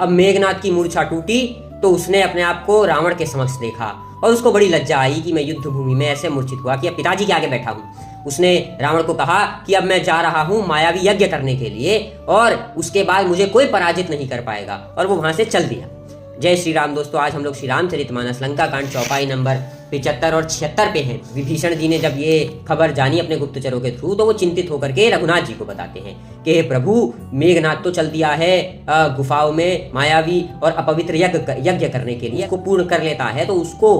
अब मेघनाद की मूर्छा टूटी तो उसने अपने आप को रावण के समक्ष देखा और उसको बड़ी लज्जा आई कि मैं युद्ध भूमि में ऐसे मूर्छित हुआ कि अब पिताजी के आगे बैठा हूँ। उसने रावण को कहा कि अब मैं जा रहा हूँ मायावी यज्ञ करने के लिए और उसके बाद मुझे कोई पराजित नहीं कर पाएगा, और वो वहां से चल दिया। जय श्री राम दोस्तों, आज हम लोग श्री रामचरितमानस लंका कांड चौपाई नंबर 75 और 76 पे हैं। विभीषण जी ने जब ये खबर जानी अपने गुप्तचरों के थ्रू तो वो चिंतित होकर के रघुनाथ जी को बताते हैं कि हे प्रभु, मेघनाद तो चल दिया है गुफाओं में मायावी और अपवित्र यज्ञ करने के लिए, को पूर्ण कर लेता है तो उसको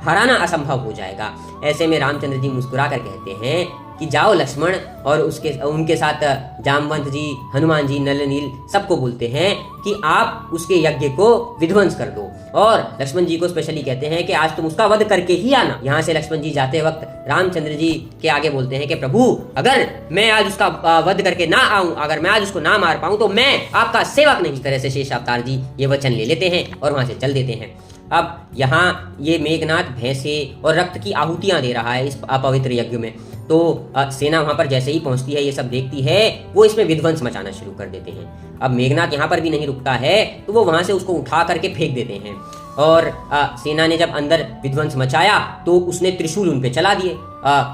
हराना असंभव हो जाएगा। ऐसे में रामचंद्र जी मुस्कुरा कर कहते हैं कि जाओ लक्ष्मण, और उनके साथ जामवंत जी, हनुमान जी, नल नील सबको बोलते हैं कि आप उसके यज्ञ को विध्वंस कर दो। और लक्ष्मण जी को स्पेशली कहते हैं कि आज तुम उसका वध करके ही आना। यहाँ से लक्ष्मण जी जाते वक्त रामचंद्र जी के आगे बोलते हैं कि प्रभु, अगर मैं आज उसका वध करके ना आऊं, अगर मैं आज उसको ना मार पाऊं तो मैं आपका सेवक नहीं। इस तरह से शेष अवतार जी ये वचन ले लेते हैं और वहां से चल देते हैं। अब यहाँ ये मेघनाद भैंसे और रक्त की आहुतियां दे रहा है इस अपवित्र यज्ञ में। तो सेना वहां पर जैसे ही पहुंचती है, ये सब देखती है, वो इसमें विध्वंस मचाना शुरू कर देते हैं। अब मेघनाद यहाँ पर भी नहीं रुकता है तो वो वहां से उसको उठा करके फेंक देते हैं। और सेना ने जब अंदर विध्वंस मचाया तो उसने त्रिशूल उन पे चला दिए।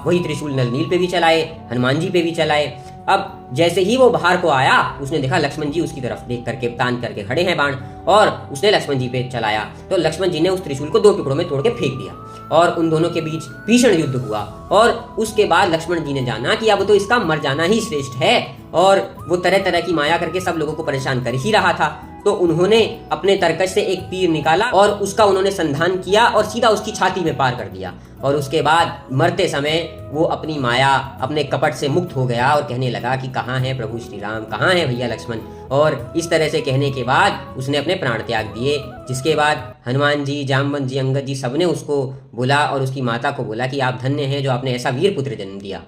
वही त्रिशूल नल नील पे भी चलाए, हनुमान जी पे भी चलाए। अब जैसे ही वो बाहर को आया, उसने देखा लक्ष्मण जी उसकी तरफ देख करके तान करके खड़े हैं बाण, और उसने लक्ष्मण जी पे चलाया तो लक्ष्मण जी ने उस त्रिशूल को 2 टुकड़ों में तोड़ के फेंक दिया और उन दोनों के बीच भीषण युद्ध हुआ। और उसके बाद लक्ष्मण जी ने जाना कि अब तो इसका मर जाना ही श्रेष्ठ है, और वो तरह तरह की माया करके सब लोगों को परेशान कर ही रहा था। तो उन्होंने अपने तरकश से एक तीर निकाला और उसका उन्होंने संधान किया और सीधा उसकी छाती में पार कर दिया। और उसके बाद मरते समय वो अपनी माया, अपने कपट से मुक्त हो गया और कहने लगा कि कहाँ है प्रभु श्री राम, कहाँ है भैया लक्ष्मण। और इस तरह से कहने के बाद उसने अपने प्राण त्याग दिए। जिसके बाद हनुमान जी, जामवंत जी, अंगद जी सबने उसको बोला और उसकी माता को बोला कि आप धन्य हैं जो आपने ऐसा वीर पुत्र जन्म दिया।